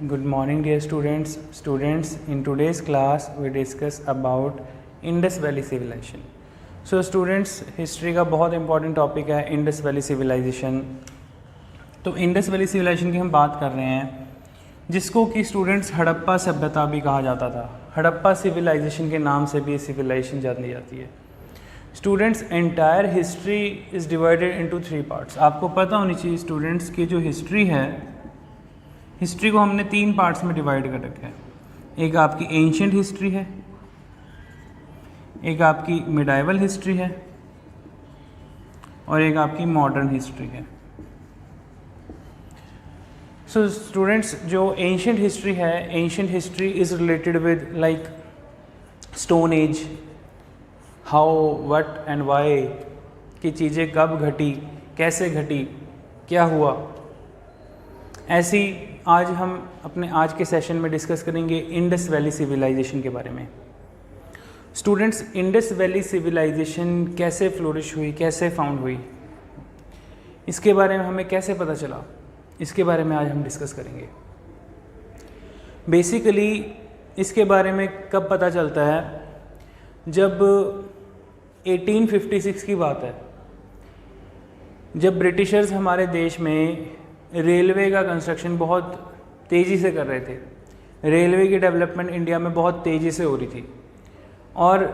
Good morning dear students. In today's class we discuss about Indus Valley Civilization. So students, history का बहुत important topic है Indus valley civilisation. तो Indus valley civilisation की हम बात कर रहे हैं, जिसको कि स्टूडेंट्स हड़प्पा सभ्यता भी कहा जाता था. हड़प्पा सिविलाइजेशन के नाम से भी ये सिविलाइजेशन जानी जाती है. Students, entire history is divided into 3 parts. आपको पता होनी चाहिए स्टूडेंट्स की जो हिस्ट्री है, हिस्ट्री को हमने 3 पार्ट्स में डिवाइड कर रखा है. एक आपकी एंशिएंट हिस्ट्री है, एक आपकी मिडाइवल हिस्ट्री है और एक आपकी मॉडर्न हिस्ट्री है. सो स्टूडेंट्स, जो एंशिएंट हिस्ट्री है, ancient history is related with like stone age, how what and why, की चीज़ें कब घटी, कैसे घटी, क्या हुआ. ऐसी आज हम अपने आज के सेशन में डिस्कस करेंगे इंडस वैली सिविलाइजेशन के बारे में. स्टूडेंट्स, इंडस वैली सिविलाइजेशन कैसे फ्लोरिश हुई, कैसे फाउंड हुई, इसके बारे में हमें कैसे पता चला, इसके बारे में आज हम डिस्कस करेंगे. बेसिकली इसके बारे में कब पता चलता है, जब 1856 की बात है, जब ब्रिटिशर्स हमारे देश में रेलवे का कंस्ट्रक्शन बहुत तेज़ी से कर रहे थे. रेलवे की डेवलपमेंट इंडिया में बहुत तेज़ी से हो रही थी और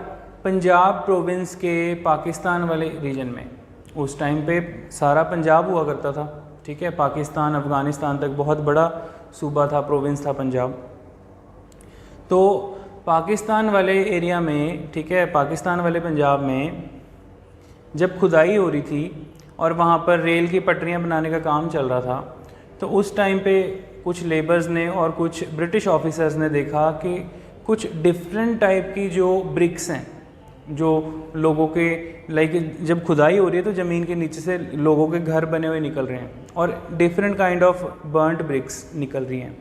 पंजाब प्रोविंस के पाकिस्तान वाले रीजन में, उस टाइम पे सारा पंजाब हुआ करता था, ठीक है, पाकिस्तान अफ़गानिस्तान तक बहुत बड़ा सूबा था, प्रोविंस था पंजाब. तो पाकिस्तान वाले एरिया में, ठीक है, पाकिस्तान वाले पंजाब में जब खुदाई हो रही थी और वहाँ पर रेल की पटरियाँ बनाने का काम चल रहा था, तो उस टाइम पे कुछ लेबर्स ने और कुछ ब्रिटिश ऑफिसर्स ने देखा कि कुछ डिफरेंट टाइप की जो ब्रिक्स हैं, जो लोगों के लाइक जब खुदाई हो रही है तो ज़मीन के नीचे से लोगों के घर बने हुए निकल रहे हैं और different kind of burnt bricks निकल रही हैं.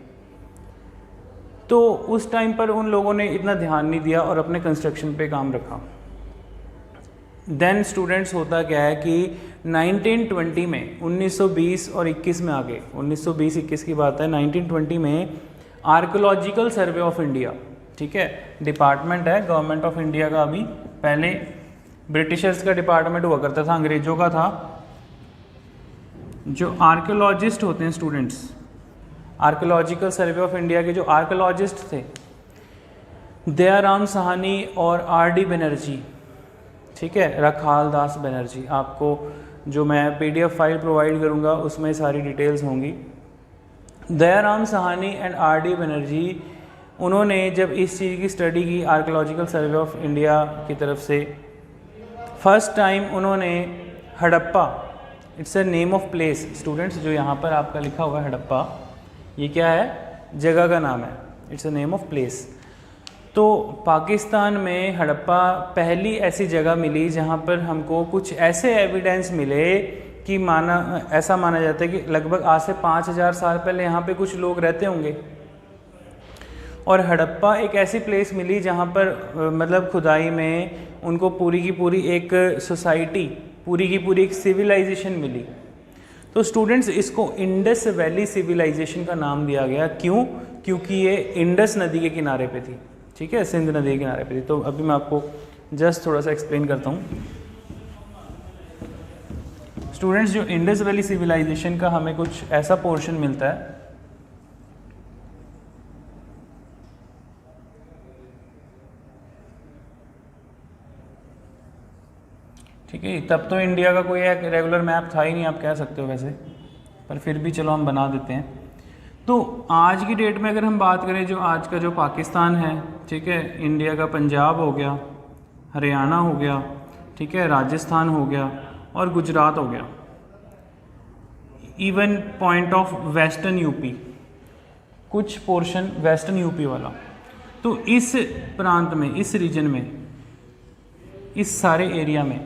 तो उस टाइम पर उन लोगों ने इतना ध्यान नहीं दिया और अपने कंस्ट्रक्शन पे काम रखा. देन स्टूडेंट्स, होता क्या है कि 1920 में, 1920 और 21 में आगे, 1920-21 की बात है, 1920 में आर्कियोलॉजिकल सर्वे ऑफ इंडिया, ठीक है, डिपार्टमेंट है गवर्नमेंट ऑफ इंडिया का. अभी पहले ब्रिटिशर्स का डिपार्टमेंट हुआ करता था, अंग्रेजों का था. जो आर्कियोलॉजिस्ट होते हैं students, archaeological survey of India के जो आर्कियोलॉजिस्ट थे, दयाराम साहनी और R.D. बनर्जी, ठीक है, रखाल दास बनर्जी. आपको जो मैं PDF फाइल प्रोवाइड करूँगा उसमें सारी डिटेल्स होंगी. Dayaram Sahni and R.D. बनर्जी, उन्होंने जब इस चीज़ की स्टडी की आर्कियोलॉजिकल सर्वे ऑफ इंडिया की तरफ से, फर्स्ट टाइम उन्होंने Harappa, it's a name of place students, जो यहाँ पर आपका लिखा हुआ है हड़प्पा, ये क्या है, जगह का नाम है, it's a name of place. तो पाकिस्तान में हड़प्पा पहली ऐसी जगह मिली जहाँ पर हमको कुछ ऐसे एविडेंस मिले कि ऐसा माना जाता है कि लगभग आज से 5000 साल पहले यहाँ पे कुछ लोग रहते होंगे. और हड़प्पा एक ऐसी प्लेस मिली जहाँ पर मतलब खुदाई में उनको पूरी की पूरी एक सोसाइटी, पूरी की पूरी एक सिविलाइजेशन मिली. तो स्टूडेंट्स, इसको इंडस वैली सिविलाइजेशन का नाम दिया गया. क्यों? क्योंकि ये इंडस नदी के किनारे पे थी, ठीक है, सिंध नदी के किनारे पे थी. तो अभी मैं आपको जस्ट थोड़ा सा एक्सप्लेन करता हूँ. स्टूडेंट्स, जो इंडस वैली सिविलाइजेशन का हमें कुछ ऐसा पोर्शन मिलता है, ठीक है, तब तो इंडिया का कोई एक रेगुलर मैप था ही नहीं, आप कह सकते हो वैसे, पर फिर भी चलो हम बना देते हैं. तो आज की डेट में अगर हम बात करें, जो आज का जो पाकिस्तान है, ठीक है, इंडिया का पंजाब हो गया, हरियाणा हो गया, ठीक है, राजस्थान हो गया और गुजरात हो गया, even point of western UP, कुछ पोर्शन वेस्टर्न यूपी वाला. तो इस प्रांत में, इस रीजन में, इस सारे एरिया में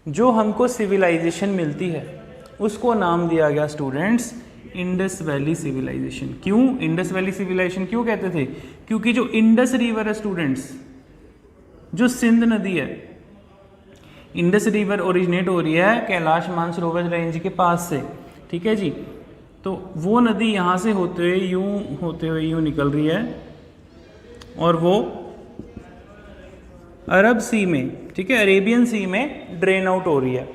जो हमको सिविलाइजेशन मिलती है उसको नाम दिया गया स्टूडेंट्स इंडस वैली सिविलाइजेशन. क्यों इंडस वैली सिविलाइजेशन क्यों कहते थे? क्योंकि जो इंडस रिवर है स्टूडेंट्स, जो सिंध नदी है, इंडस रिवर ओरिजिनेट हो रही है कैलाश मानसरोवर रेंज के पास से, ठीक है जी. तो वो नदी यहाँ से होते हुए यूँ निकल रही है और वो अरब सी में, ठीक है, अरेबियन सी में ड्रेन आउट हो रही है।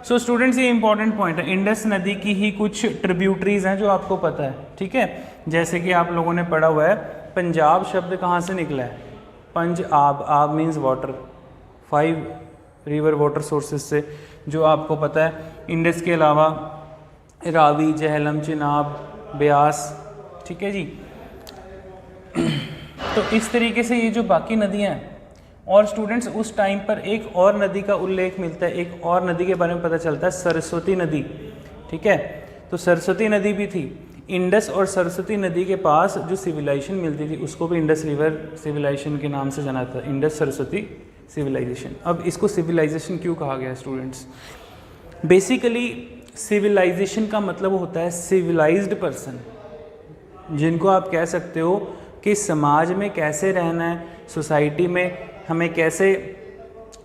सो स्टूडेंट्स, ये इंपॉर्टेंट पॉइंट है। इंडस नदी की ही कुछ ट्रिब्यूटरीज हैं जो आपको पता है, ठीक है। जैसे कि आप लोगों ने पढ़ा हुआ है, पंजाब शब्द कहाँ से निकला है? पंज आब, आब means water, 5 river water sources से, जो आपको पता है। इंडस के अलावा रावी, झेलम, चिनाब, ब्यास, ठीक है जी। तो इस तरीके से ये जो बाकी नदियाँ हैं, और स्टूडेंट्स उस टाइम पर एक और नदी का उल्लेख मिलता है, एक और नदी के बारे में पता चलता है, सरस्वती नदी, ठीक है। तो सरस्वती नदी भी थी। इंडस और सरस्वती नदी के पास जो सिविलाइजेशन मिलती थी उसको भी इंडस रिवर सिविलाइजेशन के नाम से जाना था, इंडस सरस्वती सिविलाइजेशन। अब इसको सिविलाइजेशन क्यों कहा गया स्टूडेंट्स? बेसिकली सिविलाइजेशन का मतलब होता है सिविलाइज्ड पर्सन, जिनको आप कह सकते हो कि समाज में कैसे रहना है, सोसाइटी में हमें कैसे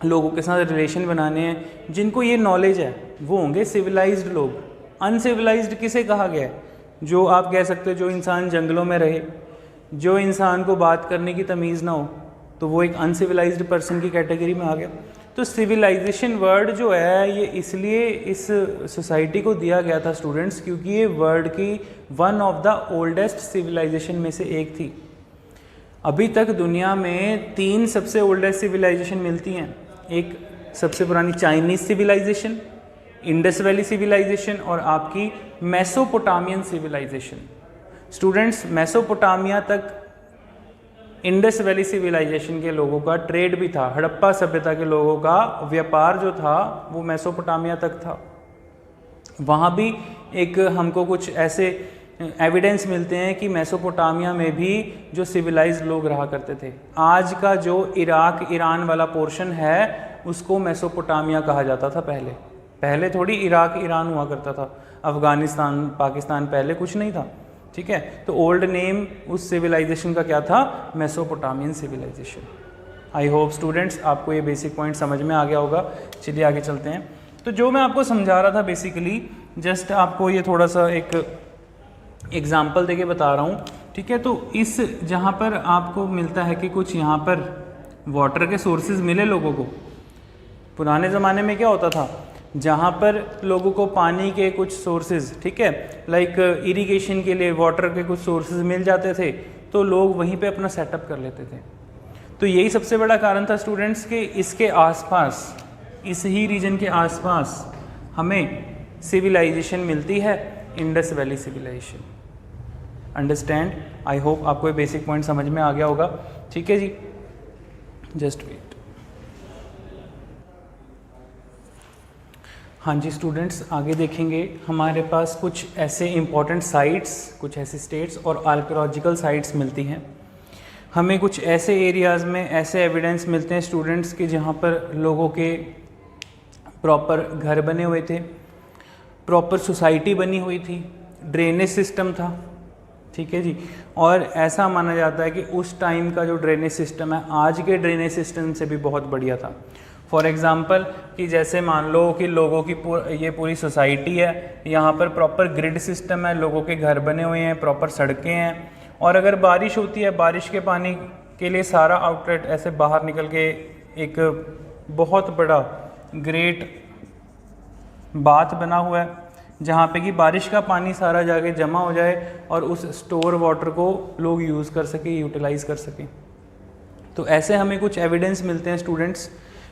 लोगों के साथ रिलेशन बनाने हैं, जिनको ये नॉलेज है वो होंगे सिविलाइज्ड लोग। अनसिविलाइज्ड किसे कहा गया है? जो आप कह सकते हो जो इंसान जंगलों में रहे, जो इंसान को बात करने की तमीज़ ना हो, तो वो एक अनसिविलाइज्ड पर्सन की कैटेगरी में आ गया। तो सिविलाइजेशन वर्ड जो है ये इसलिए इस सोसाइटी को दिया गया था स्टूडेंट्स, क्योंकि ये वर्ल्ड की one of the oldest civilisation में से एक थी। अभी तक दुनिया में 3 सबसे ओल्डेस्ट सिविलाइजेशन मिलती हैं। एक सबसे पुरानी Chinese civilisation, Indus valley civilisation, और आपकी मेसोपोटामियन सिविलाइजेशन। स्टूडेंट्स, मेसोपोटामिया तक इंडस वैली सिविलाइजेशन के लोगों का ट्रेड भी था, हड़प्पा सभ्यता के लोगों का व्यापार जो था वो मेसोपोटामिया तक था। वहाँ भी एक हमको कुछ ऐसे एविडेंस मिलते हैं कि मेसोपोटामिया में भी जो सिविलाइज्ड लोग रहा करते थे। आज का जो इराक ईरान वाला पोर्शन है उसको मेसोपोटामिया कहा जाता था पहले थोड़ी इराक ईरान हुआ करता था, अफ़गानिस्तान पाकिस्तान पहले कुछ नहीं था, ठीक है। तो ओल्ड नेम उस सिविलाइजेशन का क्या था? Mesopotamian civilisation. I hope students आपको ये बेसिक पॉइंट समझ में आ गया होगा। चलिए आगे चलते हैं। तो जो मैं आपको समझा रहा था बेसिकली जस्ट आपको ये थोड़ा सा एक एग्जाम्पल देके बता रहा हूँ, ठीक है। तो इस जहाँ पर आपको मिलता है कि कुछ यहाँ पर वाटर के सोर्सेज मिले लोगों को। पुराने ज़माने में क्या होता था, जहाँ पर लोगों को पानी के कुछ सोर्सेज, ठीक है, लाइक इरिगेशन के लिए वाटर के कुछ सोर्सेज मिल जाते थे, तो लोग वहीं पे अपना सेटअप कर लेते थे। तो यही सबसे बड़ा कारण था स्टूडेंट्स कि इसके आसपास, इस ही रीजन के आसपास हमें सिविलाइजेशन मिलती है, Indus valley civilisation. Understand? I hope आपको ये बेसिक पॉइंट समझ में आ गया होगा, ठीक है जी। Just wait. हाँ जी स्टूडेंट्स, आगे देखेंगे हमारे पास कुछ ऐसे इंपॉर्टेंट साइट्स, कुछ ऐसे स्टेट्स और आर्कियोलॉजिकल साइट्स मिलती हैं। हमें कुछ ऐसे एरियाज़ में ऐसे एविडेंस मिलते हैं स्टूडेंट्स के जहाँ पर लोगों के प्रॉपर घर बने हुए थे, प्रॉपर सोसाइटी बनी हुई थी, ड्रेनेज सिस्टम था, ठीक है जी। और ऐसा माना जाता है कि उस टाइम का जो ड्रेनेज सिस्टम है आज के ड्रेनेज सिस्टम से भी बहुत बढ़िया था। फॉर एग्ज़ाम्पल कि जैसे मान लो कि लोगों की ये पूरी सोसाइटी है, यहाँ पर प्रॉपर ग्रिड सिस्टम है, लोगों के घर बने हुए हैं, प्रॉपर सड़कें हैं, और अगर बारिश होती है बारिश के पानी के लिए सारा आउटलेट ऐसे बाहर निकल के एक बहुत बड़ा ग्रेट बाथ बना हुआ है जहाँ पे कि बारिश का पानी सारा जाके जमा हो जाए और उस स्टोर वाटर को लोग यूज़ कर सकें, यूटिलाइज़ कर सकें। तो ऐसे हमें कुछ एविडेंस मिलते हैं स्टूडेंट्स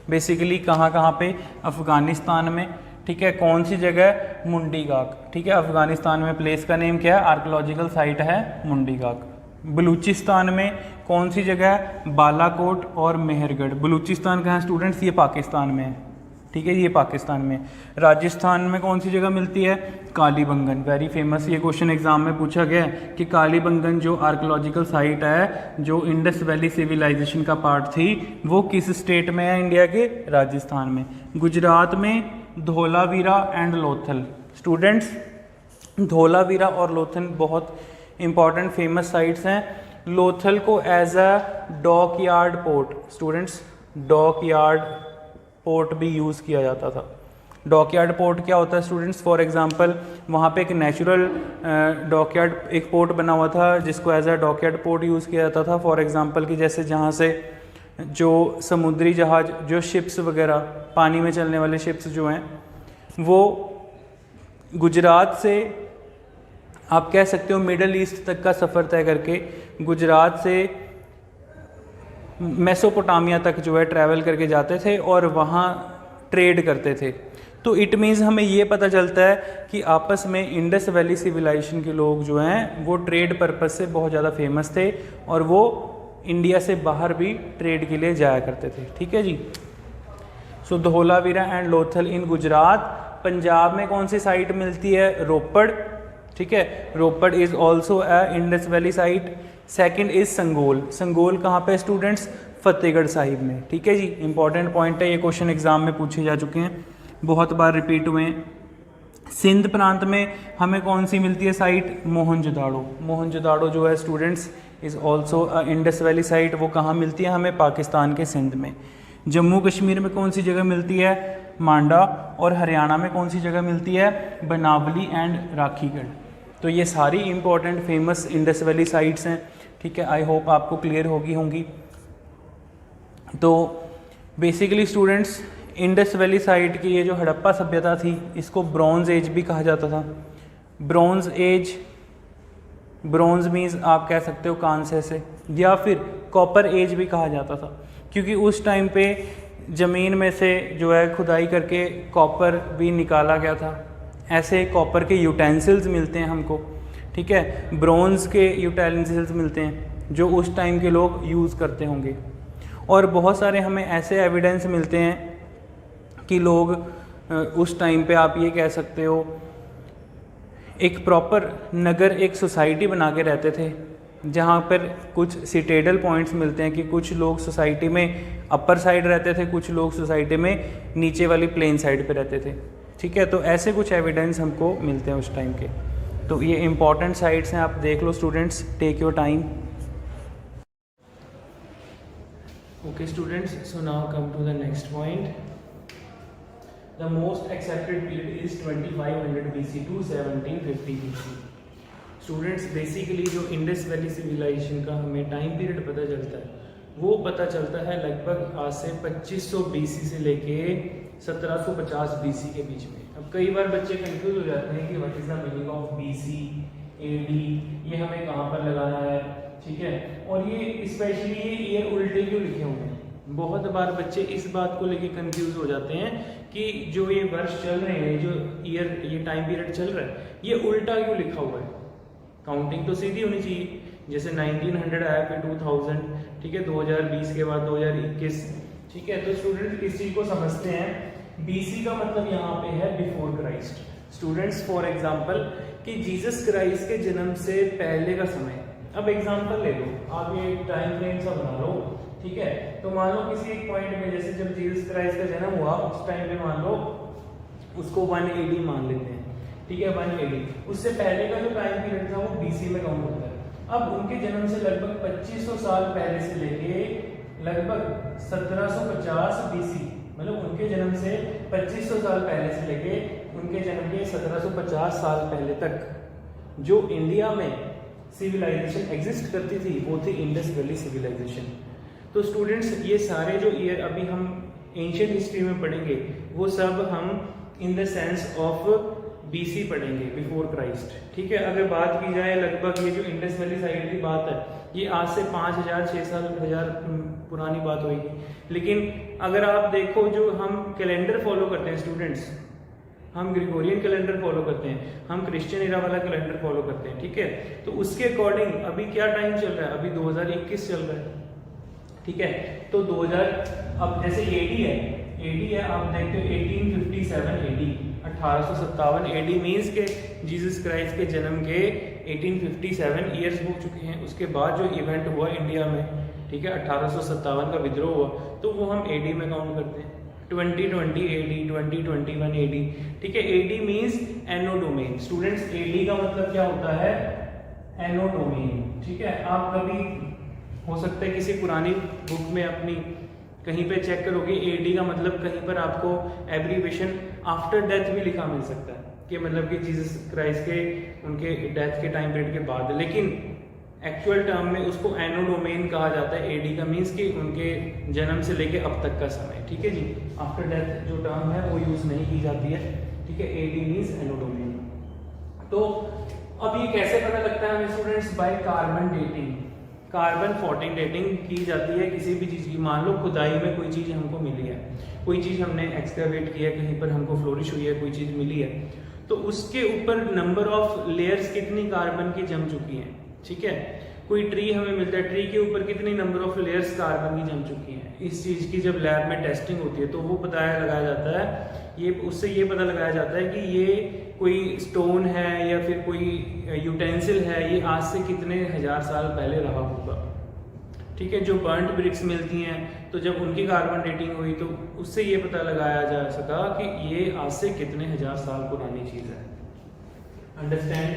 बेसिकली कहाँ पे, अफ़गानिस्तान में, ठीक है। कौन सी जगह? मुंडीगाक, ठीक है। अफ़गानिस्तान में प्लेस का नेम क्या है? आर्कियोलॉजिकल साइट है मुंडीगाक। बलूचिस्तान में कौन सी जगह? बालाकोट और मेहरगढ़। बलूचिस्तान कहाँ है स्टूडेंट्स? ये पाकिस्तान में है, ठीक है, ये पाकिस्तान में। राजस्थान में कौन सी जगह मिलती है? Kalibangan, very famous. ये क्वेश्चन एग्जाम में पूछा गया है कि कालीबंगन जो आर्कियोलॉजिकल साइट है जो इंडस वैली सिविलाइजेशन का पार्ट थी वो किस स्टेट में है? इंडिया के राजस्थान में। गुजरात में धोलावीरा एंड लोथल। स्टूडेंट्स, धोलावीरा और लोथल बहुत इंपॉर्टेंट फेमस साइट्स हैं। लोथल को as a dock yard port, students dock yard port भी यूज़ किया जाता था। डॉकयार्ड पोर्ट क्या होता है स्टूडेंट्स? फॉर एग्जांपल वहाँ पे एक नेचुरल डॉकयार्ड एक पोर्ट बना हुआ था जिसको as a dockyard port use किया जाता था। फॉर एग्जांपल कि जैसे जहाँ से जो समुद्री जहाज, जो शिप्स वगैरह, पानी में चलने वाले शिप्स जो हैं, वो गुजरात से आप कह सकते हो मिडल ईस्ट तक का सफ़र तय करके गुजरात से मेसोपोटामिया तक जो है ट्रैवल करके जाते थे और वहाँ ट्रेड करते थे। तो इट मीन्स हमें ये पता चलता है कि आपस में इंडस वैली सिविलाइजेशन के लोग जो हैं वो ट्रेड पर्पस से बहुत ज़्यादा फेमस थे और वो इंडिया से बाहर भी ट्रेड के लिए जाया करते थे। ठीक है जी। So Dholavira and Lothal in Gujarat. Punjab में कौन सी साइट मिलती है? रोपड़। ठीक है, Ropar is also a Indus valley site. Second is Sangol. Sangol कहाँ पे स्टूडेंट्स? फतेहगढ़ साहिब में। ठीक है जी, इंपॉर्टेंट पॉइंट है, ये क्वेश्चन एग्जाम में पूछे जा चुके हैं, बहुत बार रिपीट हुए हैं। सिंध प्रांत में हमें कौन सी मिलती है साइट? मोहनजोदाड़ो। मोहनजोदाड़ो जो है students is also a Indus valley site. वो कहाँ मिलती है? हमें पाकिस्तान के सिंध में। जम्मू कश्मीर में कौन सी जगह मिलती है? मांडा। और हरियाणा में कौन सी जगह मिलती है? बनावली एंड राखीगढ़। तो ये सारी important famous Indus valley sites हैं। ठीक है, आई होप आपको क्लियर होंगी। तो basically students Indus valley site की ये जो हड़प्पा सभ्यता थी इसको ब्रॉन्ज एज भी कहा जाता था। ब्रॉन्ज एज, ब्रॉन्ज मीन्स आप कह सकते हो कांसे से, या फिर कॉपर एज भी कहा जाता था, क्योंकि उस टाइम पे ज़मीन में से जो है खुदाई करके कॉपर भी निकाला गया था। ऐसे कॉपर के यूटेंसिल्स मिलते हैं हमको। ठीक है, ब्रॉन्ज के यूटेंसिल्स मिलते हैं जो उस टाइम के लोग यूज़ करते होंगे। और बहुत सारे हमें ऐसे एविडेंस मिलते हैं कि लोग उस टाइम पे आप ये कह सकते हो एक प्रॉपर नगर, एक सोसाइटी बना के रहते थे, जहाँ पर कुछ सिटेडल पॉइंट्स मिलते हैं कि कुछ लोग सोसाइटी में अपर साइड रहते थे, कुछ लोग सोसाइटी में नीचे वाली प्लेन साइड पे रहते थे। ठीक है, तो ऐसे कुछ एविडेंस हमको मिलते हैं उस टाइम के। तो ये इंपॉर्टेंट साइट्स हैं, आप देख लो students, take your time. Okay students, so now come to the next point. The most accepted period is 2500 BC to 1750 BC। Students basically जो इंडस वैली सिविलाइजेशन का हमें टाइम पीरियड पता चलता है वो पता चलता है लगभग आज से 2500 BC से लेके 1750 BC के बीच में। अब कई बार बच्चे कंफ्यूज हो जाते हैं कि what is the meaning of BC, AD, ये हमें कहाँ पर लगाना है। ठीक है, और ये स्पेशली ये ईयर उल्टे क्यों लिखे हुए हैं? बहुत बार बच्चे इस बात को लेके कंफ्यूज हो जाते हैं कि जो ये वर्ष चल रहे हैं, जो ईयर, ये टाइम पीरियड चल रहा है, ये उल्टा क्यों लिखा हुआ है? काउंटिंग तो सीधी होनी चाहिए, जैसे 1900 आया फिर 2000, ठीक है, 2020 के बाद 2021। ठीक है, तो स्टूडेंट इस चीज को समझते हैं। BC का मतलब यहाँ पे है before Christ. Students for example कि जीसस क्राइस्ट के जन्म से पहले का समय। अब एग्जांपल ले लो, आप ये टाइम फ्रेम सा बना लो। ठीक है, तो मान लो किसी एक पॉइंट में, जैसे जब जीसस क्राइस्ट का जन्म हुआ उस टाइम पे मान लो उसको 1 AD मान लेते हैं। ठीक है, 1 AD, उससे पहले का जो टाइम पीरियड था वो BC में काउंट होता है। अब उनके जन्म से लगभग 2500 साल पहले से लेके लगभग 1750 BC, मतलब उनके जन्म से 2500 साल पहले से लेके उनके जन्म के 1750 साल पहले तक जो इंडिया में सिविलाइजेशन एग्जिस्ट करती थी वो थी इंडस वैली सिविलाइजेशन। तो स्टूडेंट्स ये सारे जो ईयर अभी हम एंशिएंट हिस्ट्री में पढ़ेंगे वो सब हम in the sense of BC पढ़ेंगे, बिफोर क्राइस्ट। ठीक है, अगर बात की जाए लगभग ये जो इंडस वैली साइड की बात है ये आज से 5000-6000 पुरानी बात होगी। लेकिन अगर आप देखो जो हम कैलेंडर फॉलो करते हैं स्टूडेंट्स, हम ग्रिगोरियन कैलेंडर फॉलो करते हैं, हम क्रिश्चियन एरा वाला कैलेंडर फॉलो करते हैं। ठीक है, तो उसके अकॉर्डिंग अभी क्या टाइम चल रहा है? अभी 2021 चल रहा है। ठीक है, तो 2000, अब जैसे AD है, आप देखते हो 1857 AD, 1857 AD मीन्स के जीसस क्राइस्ट के जन्म के 1857 ईयर्स हो चुके हैं। उसके बाद जो इवेंट हुआ इंडिया में, ठीक है, 1857 का विद्रोह हुआ, तो वो हम AD में काउंट करते हैं। 2020 AD, 2021 AD। ठीक है, AD मीन्स एनो डोमेन। स्टूडेंट्स AD का मतलब क्या होता है? एनो डोमेन। ठीक है, आप कभी हो सकता है किसी पुरानी बुक में अपनी कहीं पे चेक करोगे एडी का मतलब कहीं पर आपको एब्रीवेशन आफ्टर डेथ भी लिखा मिल सकता है कि मतलब कि जीसस क्राइस्ट के उनके डेथ के टाइम पीरियड के बाद, लेकिन एक्चुअल टर्म में उसको एनो डोमेन कहा जाता है। एडी का मीन्स कि उनके जन्म से लेके अब तक का समय, ठीक है जी। आफ्टर डेथ जो टर्म है वो यूज नहीं की जाती है, ठीक है। एडी मीन्स एनो डोमेन। तो अब ये कैसे पता लगता है हमें students? By carbon dating. Carbon 14 dating की जाती है किसी भी चीज़ की। मान लो खुदाई में कोई चीज़ हमको मिली है, कोई चीज़ हमने एक्सकैवेट किया, कहीं पर हमको फ्लोरिश हुई है, कोई चीज़ मिली है, तो उसके ऊपर नंबर ऑफ लेयर्स कितनी कार्बन की जम चुकी हैं, ठीक है। कोई ट्री हमें मिलता है, ट्री के ऊपर कितनी नंबर ऑफ लेयर्स कार्बन की जम चुकी हैं। इस चीज़ की जब लैब में टेस्टिंग होती है तो वो लगाया जाता है, ये उससे ये पता लगाया जाता है कि ये कोई स्टोन है या फिर कोई यूटेंसिल है, ये आज से कितने हजार साल पहले रहा होगा, ठीक है। जो बर्न्ट ब्रिक्स मिलती हैं तो जब उनकी कार्बन डेटिंग हुई तो उससे ये पता लगाया जा सका कि ये आज से कितने हजार साल पुरानी चीज़ है। Understand?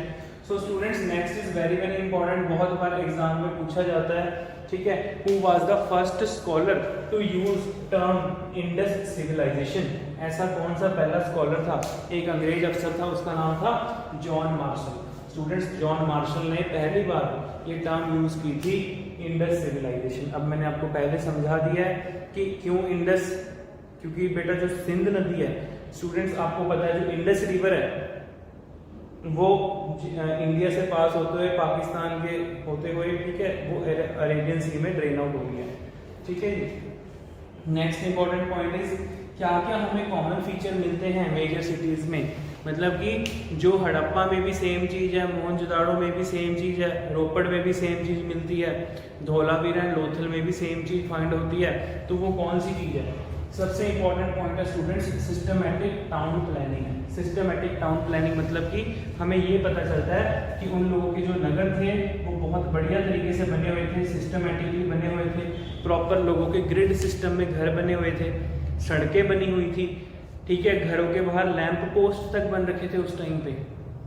So students next is very very important, बहुत बार एग्जाम में पूछा जाता है, ठीक है। Who was the first scholar to use term Indus civilisation? ऐसा कौन सा पहला स्कॉलर था? एक अंग्रेज अफसर था, उसका नाम था John Marshall. Students John Marshall ने पहली बार ये टर्म यूज की थी इंडस सिविलाइजेशन। अब मैंने आपको पहले समझा दिया है कि क्यों इंडस, क्योंकि बेटा जो सिंध नदी है स्टूडेंट्स आपको पता है, जो इंडस रिवर है वो इंडिया से पास होते हुए पाकिस्तान के होते हुए, ठीक है, वो अरेबियन सी में ड्रेन आउट हो गया, ठीक है जी। नेक्स्ट इंपॉर्टेंट पॉइंट इज क्या क्या हमें कॉमन फीचर मिलते हैं मेजर सिटीज में, मतलब कि जो हड़प्पा में भी सेम चीज़ है, मोहनजोदाड़ो में भी सेम चीज़ है, रोपड़ में भी सेम चीज़ मिलती है, धौलावीरा एंड लोथल में भी सेम चीज़ फाइंड होती है, तो वो कौन सी चीज़ है? सबसे इंपॉर्टेंट पॉइंट है स्टूडेंट्स सिस्टमैटिक टाउन प्लानिंग है। सिस्टमैटिक टाउन प्लानिंग मतलब कि हमें ये पता चलता है कि उन लोगों के जो नगर थे वो बहुत बढ़िया तरीके से बने हुए थे, सिस्टमैटिकली बने हुए थे, प्रॉपर लोगों के ग्रिड सिस्टम में घर बने हुए थे, सड़कें बनी हुई थी, ठीक है। घरों के बाहर लैंप पोस्ट तक बन रखे थे उस टाइम पे,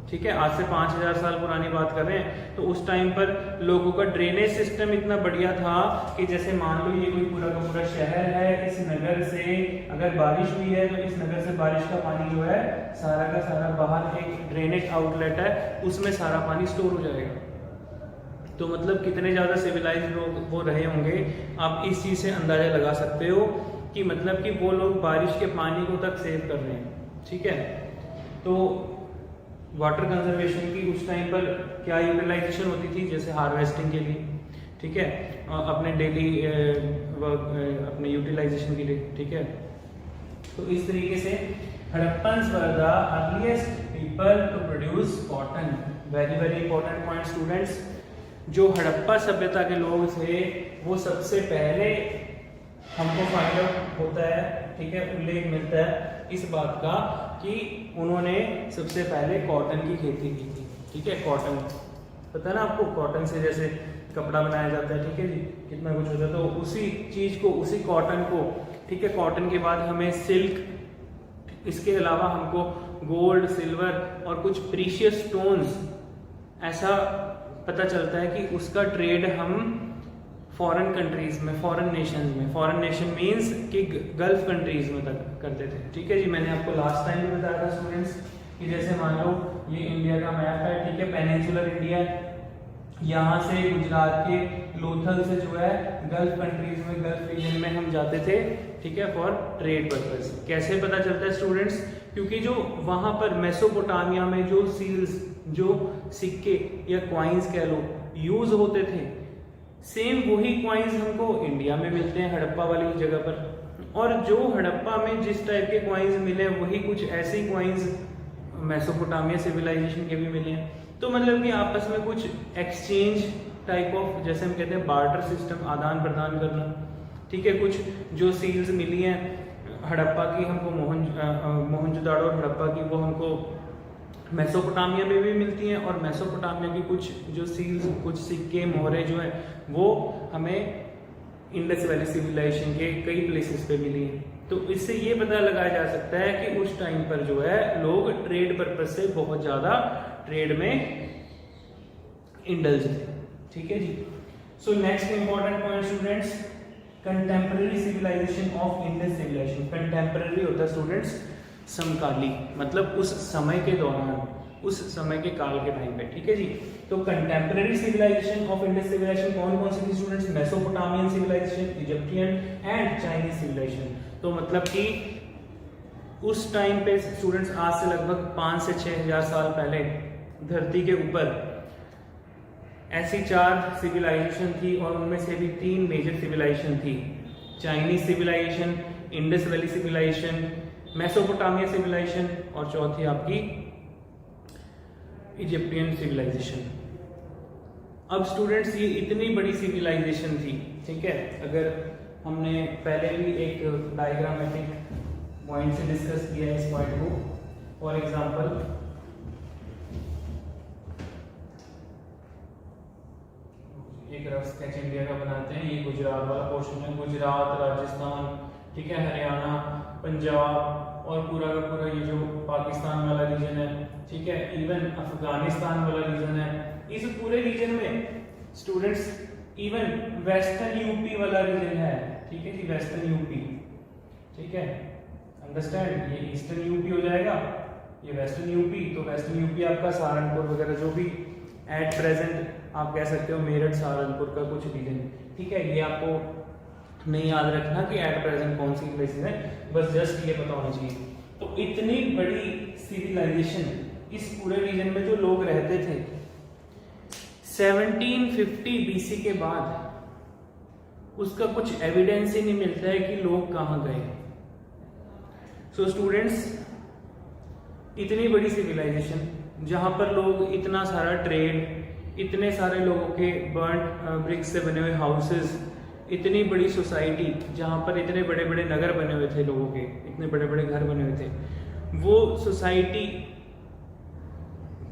ठीक है। आज से 5000 साल पुरानी बात कर रहे हैं, तो उस टाइम पर लोगों का ड्रेनेज सिस्टम इतना बढ़िया था कि जैसे मान लो ये कोई पूरा का पूरा शहर है, इस नगर से अगर बारिश हुई है तो इस नगर से बारिश का पानी जो है सारा का सारा बाहर एक ड्रेनेज आउटलेट है, उसमें सारा पानी स्टोर हो जाएगा। तो मतलब कितने ज़्यादा सिविलाइज लोग वो रहे होंगे, आप इस चीज़ से अंदाजा लगा सकते हो कि मतलब कि वो लोग बारिश के पानी को तक सेव कर रहे हैं, ठीक है। तो वाटर कंजर्वेशन की उस टाइम पर क्या यूटिलाइजेशन होती थी, जैसे हार्वेस्टिंग के लिए, ठीक है, अपने डेली अपने यूटिलाइजेशन के लिए, ठीक है। तो इस तरीके से Harappans were the earliest people to produce cotton. Very very important point students, जो हड़प्पा सभ्यता के लोग थे वो सबसे पहले हमको फाइंड आउट होता है, ठीक है, उल्लेख मिलता है इस बात का कि उन्होंने सबसे पहले कॉटन की खेती की थी, ठीक है। कॉटन पता है ना आपको, कॉटन से जैसे कपड़ा बनाया जाता है, ठीक है जी, कितना कुछ होता है। तो उसी चीज को, उसी कॉटन को, ठीक है, कॉटन के बाद हमें सिल्क, इसके अलावा हमको गोल्ड, सिल्वर और कुछ प्रीशियस स्टोन्स, ऐसा पता चलता है कि उसका ट्रेड हम फॉरेन कंट्रीज में, फॉरेन नेशंस में, फॉरेन नेशन मींस कि गल्फ कंट्रीज में तक करते थे, ठीक है जी। मैंने आपको लास्ट टाइम भी बताया था स्टूडेंट्स कि जैसे मान लो ये इंडिया का मैप है, ठीक है, पेनिनसुलर इंडिया, यहाँ से गुजरात के लोथल से जो है गल्फ कंट्रीज में, गल्फ रीजन में हम जाते थे, ठीक है, फॉर ट्रेड पर्पज। कैसे पता चलता है स्टूडेंट्स? क्योंकि जो वहाँ पर मेसोपोटामिया में जो सील्स, जो सिक्के या क्वाइंस कह लो यूज होते थे, सेम वही क्वाइंस हमको इंडिया में मिलते हैं हड़प्पा वाली जगह पर, और जो हड़प्पा में जिस टाइप के क्वाइंस मिले वही कुछ ऐसे ही क्वाइंस मेसोपोटामिया सिविलाइजेशन के भी मिले हैं। तो मतलब कि आपस में कुछ एक्सचेंज टाइप ऑफ, जैसे हम कहते हैं बार्टर सिस्टम, आदान प्रदान करना, ठीक है। कुछ जो सील्स मिली हैं हड़प्पा की हमको, मोहनजोदाड़ो और हड़प्पा की, वो हमको मेसोपोटामिया में भी मिलती हैं, और मेसोपोटामिया की कुछ जो सील्स, कुछ सिक्के, मोहरे जो है वो हमें इंडस वैली सिविलाइजेशन के कई प्लेसेस पे मिली हैं। तो इससे ये पता लगाया जा सकता है कि उस टाइम पर जो है लोग ट्रेड पर्पज से बहुत ज़्यादा ट्रेड में इंडल्ज थे, ठीक है जी। So next important point students, contemporary civilisation of Indus civilisation. Contemporary होता है स्टूडेंट्स समकाली, मतलब उस समय के दौरान, उस समय के काल के टाइम पे, ठीक है जी। तो contemporary civilisation of Indus civilisation कौन कौन सी थी students? Mesopotamian civilisation, Egyptian and Chinese civilisation. तो मतलब कि उस टाइम पे स्टूडेंट्स आज से लगभग 5 से 6,000 साल पहले धरती के ऊपर ऐसी 4 सिविलाइजेशन थी और उनमें से भी 3 मेजर सिविलाइजेशन थी। Chinese civilisation, Indus valley civilisation, Mesopotamia civilisation और चौथी आपकी इजिप्टियन सिविलाइजेशन। अब स्टूडेंट्स ये इतनी बड़ी सिविलाइजेशन थी, ठीक है। अगर हमने पहले भी एक डायग्रामेटिक पॉइंट से डिस्कस किया है इस पॉइंट को, फॉर एग्जांपल एक रफ स्केच इंडिया का बनाते हैं। ये गुजरात वाला पोर्शन है, गुजरात, राजस्थान, ठीक है, हरियाणा, पंजाब और पूरा का पूरा ये जो पाकिस्तान वाला रीजन है, ठीक है, इवन अफगानिस्तान वाला रीजन है। इस पूरे रीजन में स्टूडेंट्स इवन वेस्टर्न यूपी वाला रीजन है, ठीक है जी, वेस्टर्न यूपी, ठीक है, अंडरस्टैंड। ये ईस्टर्न यूपी हो जाएगा, ये वेस्टर्न यूपी। तो वेस्टर्न यूपी आपका सहारनपुर वगैरह जो भी एट प्रेजेंट आप कह सकते हो मेरठ सहारनपुर का कुछ रीजन, ठीक है। ये आपको नहीं याद रखना कि एट प्रेजेंट कौन सी प्लेसेस है, बस जस्ट ये पता होना चाहिए। तो इतनी बड़ी सिविलाइजेशन इस पूरे रीजन में जो लोग रहते थे, 1750 बीसी के बाद उसका कुछ एविडेंस ही नहीं मिलता है कि लोग कहाँ गए। सो स्टूडेंट्स, इतनी बड़ी सिविलाइजेशन जहां पर लोग इतना सारा ट्रेड, इतने सारे लोगों के बर्न्ड ब्रिक्स से बने हुए हाउसेस, इतनी बड़ी सोसाइटी जहां पर इतने बड़े बड़े नगर बने हुए थे लोगों के, इतने बड़े बड़े घर बने हुए थे, वो सोसाइटी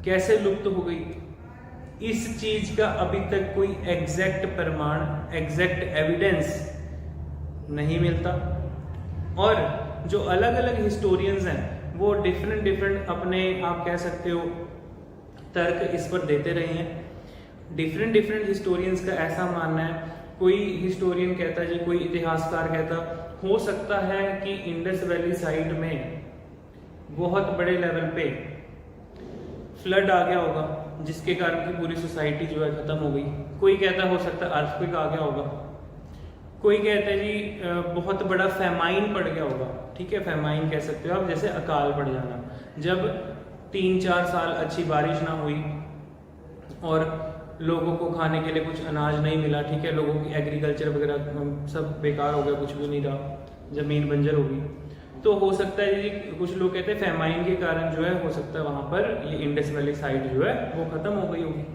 कैसे लुप्त हो गई? इस चीज का अभी तक कोई एग्जैक्ट प्रमाण, एग्जैक्ट एविडेंस नहीं मिलता। और जो अलग अलग हिस्टोरियंस हैं वो डिफरेंट अपने आप कह सकते हो तर्क इस पर देते रहे हैं। डिफरेंट हिस्टोरियंस का ऐसा मानना है, कोई हिस्टोरियन कहता है जी, कोई इतिहासकार कहता हो सकता है कि इंडस वैली साइड में बहुत बड़े लेवल पे फ्लड आ गया होगा जिसके कारण की पूरी सोसाइटी जो है खत्म हो गई। कोई कहता हो सकता है अर्थक्वेक आ गया होगा। कोई कहता है जी बहुत बड़ा फैमाइन पड़ गया होगा, ठीक है, फैमाइन कह सकते हो आप, जैसे अकाल पड़ जाना, जब 3-4 साल अच्छी बारिश ना हुई और लोगों को खाने के लिए कुछ अनाज नहीं मिला, ठीक है, लोगों की एग्रीकल्चर वगैरह सब बेकार हो गया, कुछ भी नहीं रहा, जमीन बंजर होगी। तो हो सकता है जी, कुछ लोग कहते हैं फैमाइन के कारण जो है हो सकता है वहां पर ये इंडस वैली साइड जो है वो खत्म हो गई होगी।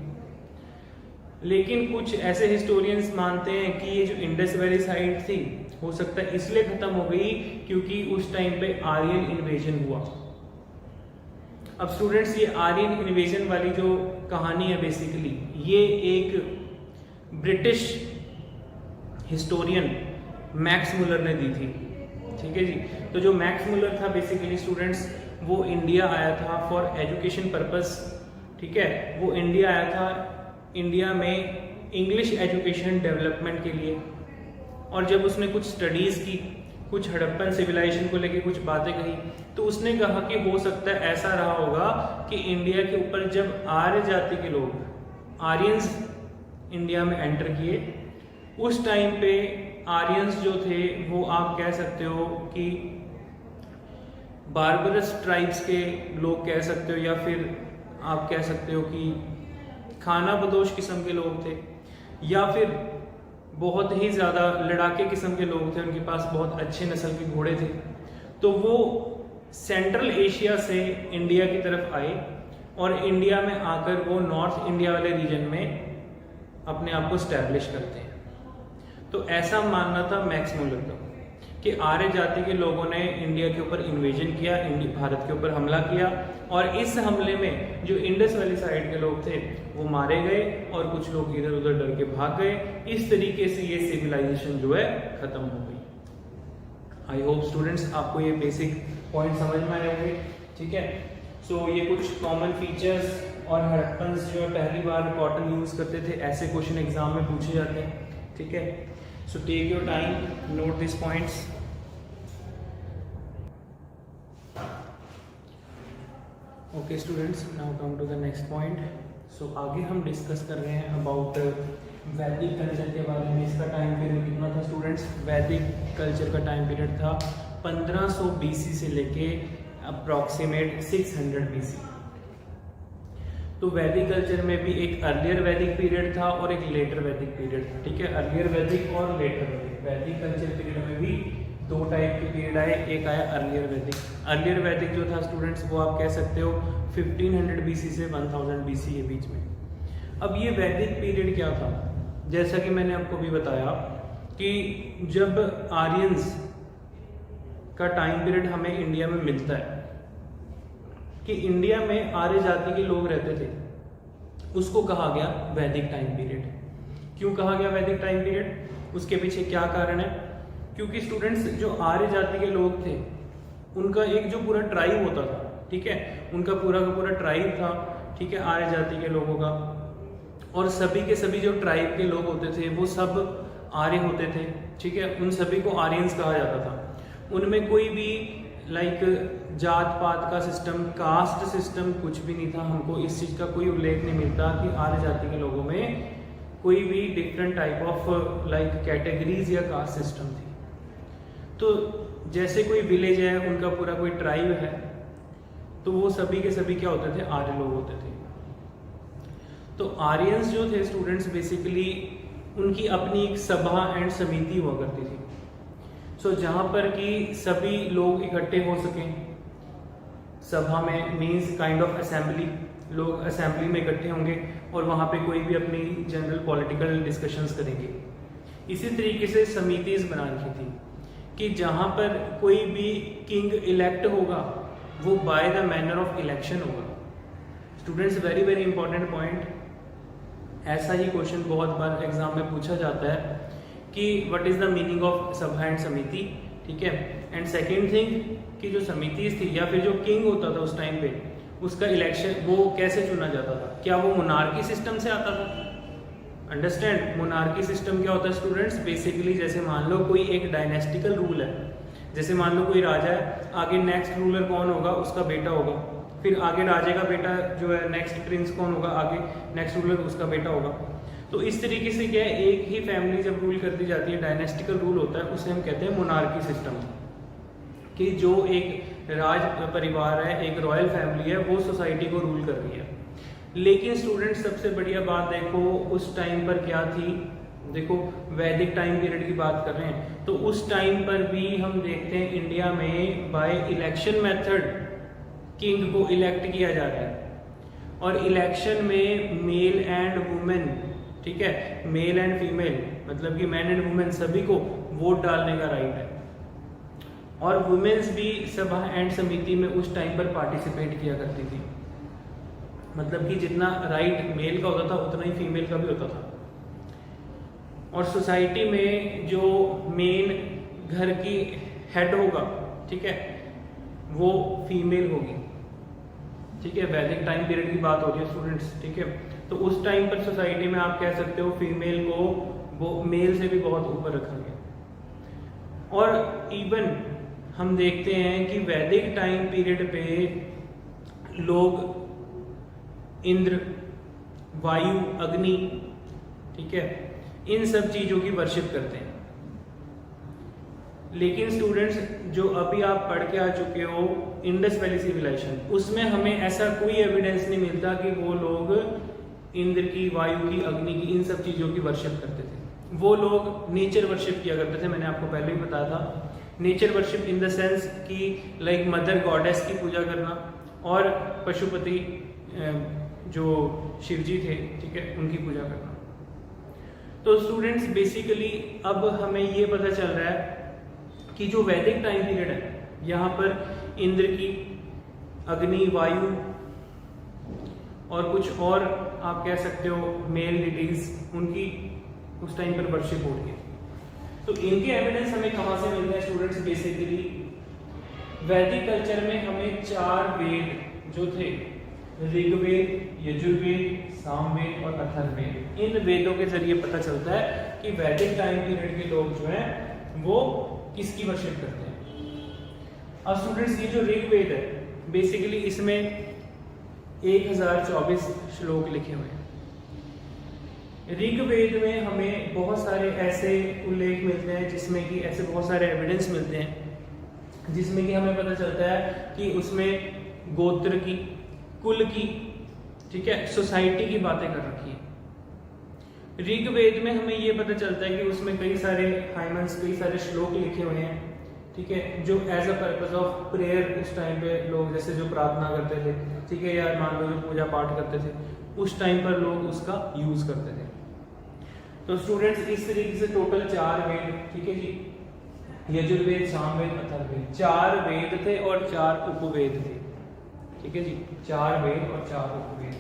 लेकिन कुछ ऐसे हिस्टोरियंस मानते हैं कि ये जो इंडस वैली साइड थी हो सकता है इसलिए खत्म हो गई क्योंकि उस टाइम पे आर्यन इन्वेजन हुआ। अब स्टूडेंट्स, ये आर्यन इन्वेजन वाली जो कहानी है बेसिकली ये एक ब्रिटिश हिस्टोरियन मैक्स मुलर ने दी थी, ठीक है जी। तो जो मैक्स मुलर था बेसिकली स्टूडेंट्स, वो इंडिया आया था फॉर एजुकेशन पर्पस, ठीक है, वो इंडिया आया था इंडिया में इंग्लिश एजुकेशन डेवलपमेंट के लिए। और जब उसने कुछ स्टडीज़ की, कुछ हड़प्पन सिविलाइजेशन को लेके कुछ बातें कही, तो उसने कहा कि हो सकता है ऐसा रहा होगा कि इंडिया के ऊपर जब आर्य जाति के लोग, आर्यंस इंडिया में एंटर किए, उस टाइम पे आर्यंस जो थे वो आप कह सकते हो कि बार्बरस ट्राइब्स के लोग कह सकते हो, या फिर आप कह सकते हो कि खाना बदोश किस्म के लोग थे, या फिर बहुत ही ज़्यादा लड़ाके किस्म के लोग थे, उनके पास बहुत अच्छे नस्ल के घोड़े थे। तो वो सेंट्रल एशिया से इंडिया की तरफ आए और इंडिया में आकर वो नॉर्थ इंडिया वाले रीजन में अपने आप को स्टैब्लिश करते हैं। तो ऐसा मानना था मैक्स मुलर का कि आर्य जाति के लोगों ने इंडिया के ऊपर इन्वेजन किया, भारत के ऊपर हमला किया, और इस हमले में जो इंडस वैली साइड के लोग थे वो मारे गए और कुछ लोग इधर उधर डर के भाग गए। इस तरीके से ये सिविलाइजेशन जो है खत्म हो गई। आई होप स्टूडेंट्स आपको ये बेसिक पॉइंट समझ में आए होंगे, ठीक है। सो ये कुछ कॉमन फीचर्स और हड़प्पन्स जो है पहली बार कॉटन यूज करते थे, ऐसे क्वेश्चन एग्जाम में पूछे जाते हैं, ठीक है। So take your time, note these points. Okay students, now come to the next point. So आगे हम डिस्कस कर रहे हैं अबाउट वैदिक कल्चर के बारे में. इसका टाइम पीरियड कितना था स्टूडेंट्स? वैदिक कल्चर का टाइम पीरियड था 1500 BC से लेके अप्रॉक्सीमेट 600 BC. तो वैदिक कल्चर में भी एक अर्लियर वैदिक पीरियड था और एक लेटर वैदिक पीरियड था. ठीक है, अर्लियर वैदिक और लेटर वैदिक. वैदिक कल्चर पीरियड में भी दो टाइप के पीरियड आए. एक आया अर्लियर वैदिक. अर्लियर वैदिक जो था स्टूडेंट्स वो आप कह सकते हो 1500 BC से 1000 BC के बीच में. अब ये वैदिक पीरियड क्या था? जैसा कि मैंने आपको भी बताया कि जब आर्यंस का टाइम पीरियड हमें इंडिया में मिलता है कि इंडिया में आर्य जाति के लोग रहते थे, उसको कहा गया वैदिक टाइम पीरियड. क्यों कहा गया वैदिक टाइम पीरियड? उसके पीछे क्या कारण है? क्योंकि स्टूडेंट्स जो आर्य जाति के लोग थे उनका एक जो पूरा ट्राइब होता था, ठीक है, उनका पूरा का पूरा ट्राइब था, ठीक है, आर्य जाति के लोगों का. और सभी के सभी जो ट्राइब के लोग होते थे वो सब आर्य होते थे. ठीक है, उन सभी को आर्यंस कहा जाता था. उनमें कोई भी लाइक जात पात का सिस्टम, कास्ट सिस्टम कुछ भी नहीं था. हमको इस चीज़ का कोई उल्लेख नहीं मिलता कि आर्य जाति के लोगों में कोई भी different type of like categories या कास्ट सिस्टम थी. तो जैसे कोई विलेज है, उनका पूरा कोई ट्राइब है, तो वो सभी के सभी क्या होते थे? आर्य लोग होते थे. तो आर्यंस जो थे स्टूडेंट्स बेसिकली उनकी अपनी एक सभा एंड समिति हुआ करती थी. सो जहाँ पर कि सभी लोग इकट्ठे हो सकें. सभा में मीन्स काइंड ऑफ असेंबली. लोग असेंबली में इकट्ठे होंगे और वहाँ पे कोई भी अपनी जनरल पॉलिटिकल डिस्कशंस करेंगे. इसी तरीके से समितिज बना रखी थी कि जहाँ पर कोई भी किंग इलेक्ट होगा वो by the manner of election होगा. Students, very very important point. ऐसा ही क्वेश्चन बहुत बार एग्जाम में पूछा जाता है कि what is the meaning of सभा एंड समिति. ठीक है, एंड सेकेंड थिंग कि जो समिति थी या फिर जो किंग होता था उस टाइम पे, उसका इलेक्शन वो कैसे चुना जाता था? क्या वो मोनार्की सिस्टम से आता था? अंडरस्टैंड, मोनार्की सिस्टम क्या होता है स्टूडेंट्स? बेसिकली जैसे मान लो कोई एक डायनेस्टिकल रूल है. जैसे मान लो कोई राजा है, आगे नेक्स्ट रूलर कौन होगा? उसका बेटा होगा. फिर आगे राजे का बेटा जो है नेक्स्ट प्रिंस कौन होगा? आगे नेक्स्ट रूलर उसका बेटा होगा. तो इस तरीके से क्या है, एक ही फैमिली जब रूल करती जाती है, डायनेस्टिकल रूल होता है, उसे हम कहते हैं मोनार्की सिस्टम. कि जो एक राज परिवार है, एक रॉयल फैमिली है, वो सोसाइटी को रूल कर रही है. लेकिन स्टूडेंट्स सबसे बढ़िया बात देखो उस टाइम पर क्या थी. देखो वैदिक टाइम पीरियड की बात कर रहे हैं तो उस टाइम पर भी हम देखते हैं इंडिया में बाय इलेक्शन मेथड किंग को इलेक्ट किया जा रहा है. और इलेक्शन में मेल एंड वुमेन, ठीक है, मेल एंड फीमेल मतलब कि मैन एंड वुमेन सभी को वोट डालने का राइट है. और वुमेन्स भी सभा एंड समिति में उस टाइम पर पार्टिसिपेट किया करती थी. मतलब कि जितना राइट मेल का होता था उतना ही फीमेल का भी होता था. और सोसाइटी में जो मेन घर की हेड होगा, ठीक है, वो फीमेल होगी. ठीक है, वैदिक टाइम पीरियड की बात हो रही है स्टूडेंट्स. ठीक है, तो उस टाइम पर सोसाइटी में आप कह सकते हो फीमेल को वो मेल से भी बहुत ऊपर रखा गया. और इवन हम देखते हैं कि वैदिक टाइम पीरियड पे लोग इंद्र, वायु, अग्नि, ठीक है, इन सब चीजों की वर्शिप करते हैं. लेकिन स्टूडेंट्स जो अभी आप पढ़ के आ चुके हो इंडस वैली सिविलाइजेशन, उसमें हमें ऐसा कोई एविडेंस नहीं मिलता कि वो लोग इंद्र की, वायु की, अग्नि की, इन सब चीजों की वर्शिप करते थे. वो लोग नेचर वर्शिप किया करते थे. मैंने आपको पहले ही बताया था, nature worship in the sense कि लाइक मदर गॉडेस की पूजा करना और पशुपति जो शिव जी थे, ठीक है, उनकी पूजा करना. तो स्टूडेंट्स बेसिकली अब हमें ये पता चल रहा है कि जो वैदिक टाइम पीरियड है, यहाँ पर इंद्र की, अग्नि, वायु और कुछ और आप कह सकते हो मेल डिटीज, उनकी उस टाइम पर वर्शिप हो रही है. तो इनके एविडेंस हमें कहाँ से मिलते हैं स्टूडेंट्स? बेसिकली वैदिक कल्चर में हमें 4 वेद जो थे, ऋग्वेद, यजुर्वेद, सामवेद और अथर्ववेद, इन वेदों के जरिए पता चलता है कि वैदिक टाइम पीरियड के लोग जो हैं वो किसकी वर्शिप करते हैं। अब स्टूडेंट्स ये जो ऋग्वेद है बेसिकली इसमें 1024 श्लोक लिखे हुए हैं। ऋग्वेद में हमें बहुत सारे ऐसे उल्लेख मिलते हैं जिसमें कि ऐसे बहुत सारे एविडेंस मिलते हैं जिसमें कि हमें पता चलता है कि उसमें गोत्र की, कुल की, ठीक है, सोसाइटी की बातें कर रखी है। ऋग्वेद में हमें ये पता चलता है कि उसमें कई सारे हाइमन्स, कई सारे श्लोक लिखे हुए हैं, ठीक है, जो as a purpose of prayer उस टाइम पे लोग जैसे जो प्रार्थना करते थे, ठीक है, या मान लो जो पूजा पाठ करते थे उस टाइम पर लोग उसका यूज करते थे। तो स्टूडेंट्स इस तरीके से टोटल 4 वेद, ठीक है जी, यजुर्वेद, सामवेद, अथर्ववेद, 4 वेद थे और 4 उपवेद थे, ठीक है जी, 4 वेद और 4 उपवेद।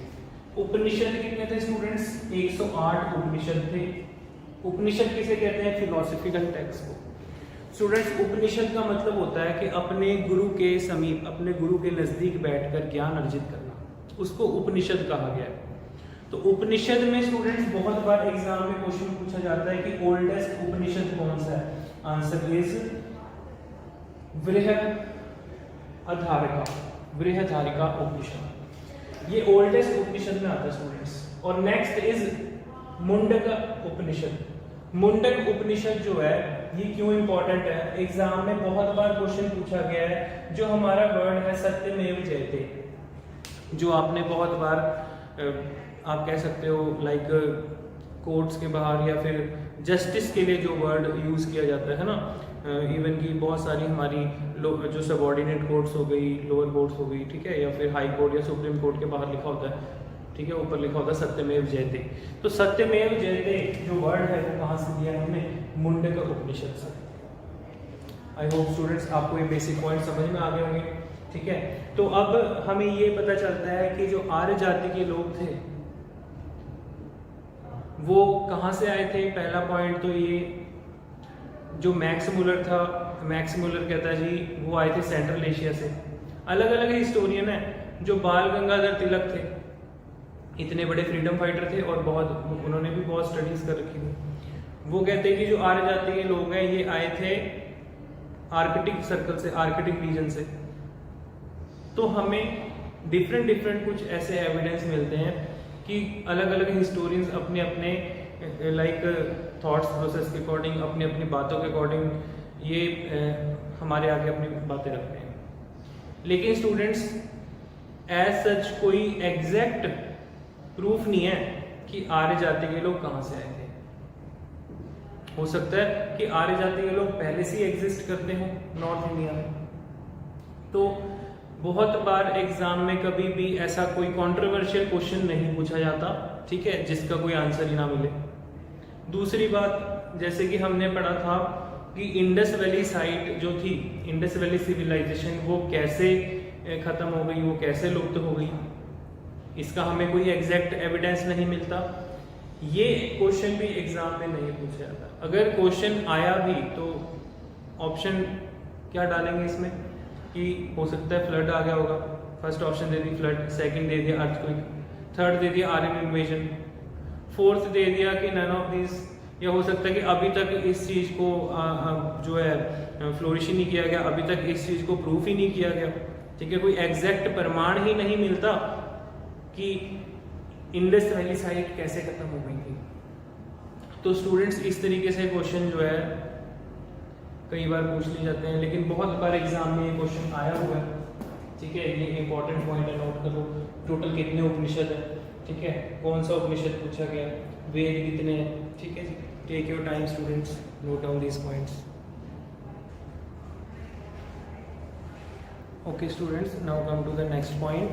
उपनिषद कितने थे स्टूडेंट्स? 108 उपनिषद थे। उपनिषद किसे कहते हैं? फिलोसॉफिकल टेक्स्ट को। स्टूडेंट्स उपनिषद का मतलब होता है कि अपने गुरु के समीप, अपने गुरु के नजदीक बैठकर ज्ञान अर्जित करना, उसको उपनिषद कहा गया है। तो उपनिषद में स्टूडेंट्स बहुत बार एग्जाम में क्वेश्चन पूछा जाता है कि ओल्डेस्ट उपनिषद कौन सा है? आंसर इज बृहदारण्यक, बृहदारण्यक उपनिषद, ये ओल्डेस्ट उपनिषद में आता है स्टूडेंट्स। और नेक्स्ट इज मुंडक उपनिषद। मुंडक उपनिषद जो है ये क्यों इंपॉर्टेंट है? एग्जाम में बहुत बार क्वेश्चन पूछा गया है। जो हमारा वर्ड है सत्यमेव जयते, जो आपने बहुत बार आप कह सकते हो लाइक कोर्ट्स के बाहर या फिर जस्टिस के लिए जो वर्ड यूज़ किया जाता है ना, इवन की बहुत सारी हमारी जो सबऑर्डिनेट कोर्ट्स हो गई, लोअर कोर्ट्स हो गई, ठीक है, या फिर हाई कोर्ट या सुप्रीम कोर्ट के बाहर लिखा होता है, ठीक है, ऊपर लिखा होता है सत्यमेव जयते। तो सत्यमेव जयते जो वर्ड है वो कहाँ से लिया हमने? मुंडक उपनिषद से। आई होप स्टूडेंट्स आपको ये बेसिक पॉइंट समझ में आ गए होंगे, ठीक है। तो अब हमें ये पता चलता है कि जो आर्य जाति के लोग थे वो कहाँ से आए थे? पहला पॉइंट तो ये, जो मैक्स मुलर था, मैक्स मुलर कहता है जी वो आए थे सेंट्रल एशिया से। अलग अलग हिस्टोरियन है, जो बाल गंगाधर तिलक थे, इतने बड़े फ्रीडम फाइटर थे और बहुत उन्होंने भी बहुत स्टडीज कर रखी थी। वो कहते हैं कि जो आर्य जाति के लोग हैं ये आए थे आर्कटिक सर्कल से, आर्कटिक रीजन से। तो हमें डिफरेंट कुछ ऐसे एविडेंस मिलते हैं कि अलग अलग हिस्टोरियंस अपने अपने लाइक थॉट्स प्रोसेस के अकॉर्डिंग, अपनी अपनी बातों के अकॉर्डिंग ये हमारे आगे अपनी बातें रखते हैं। लेकिन स्टूडेंट्स एज सच कोई एग्जैक्ट प्रूफ नहीं है कि आर्य जाति के लोग कहाँ से आए थे। हो सकता है कि आर्य जाति के लोग पहले से ही एग्जिस्ट करते हो नॉर्थ इंडिया में। तो बहुत बार एग्जाम में कभी भी ऐसा कोई कंट्रोवर्शियल क्वेश्चन नहीं पूछा जाता, ठीक है, जिसका कोई आंसर ही ना मिले। दूसरी बात, जैसे कि हमने पढ़ा था कि इंडस वैली साइट जो थी, इंडस वैली सिविलाइजेशन, वो कैसे खत्म हो गई, वो कैसे लुप्त हो गई, इसका हमें कोई एग्जैक्ट एविडेंस नहीं मिलता। ये क्वेश्चन भी एग्जाम में नहीं पूछा जाता। अगर क्वेश्चन आया भी तो ऑप्शन क्या डालेंगे इसमें कि हो सकता है फ्लड आ गया होगा। फर्स्ट ऑप्शन दे दी फ्लड, सेकंड दे दिया अर्थक्वेक, थर्ड दे दिया आर्यन इन्वेजन, फोर्थ दे दिया कि नन ऑफ दिस, या हो सकता है कि अभी तक इस चीज़ को जो है फ्लोरिश ही नहीं किया गया, अभी तक इस चीज़ को प्रूफ ही नहीं किया गया, ठीक है, कोई एग्जैक्ट प्रमाण ही नहीं मिलता कि इंडस वैली साइट कैसे खत्म हो गई थी। तो स्टूडेंट्स इस तरीके से क्वेश्चन जो है कई बार पूछ लिए जाते हैं, लेकिन बहुत बार एग्जाम में ये क्वेश्चन आया हुआ है, ठीक है। ये इंपॉर्टेंट पॉइंट है, नोट करो। टोटल कितने उपनिषद है, ठीक है, कौन सा उपनिषद पूछा गया, वेद कितने हैं, ठीक है जी। Take your time students, note down these points. Okay students, now come to the next point.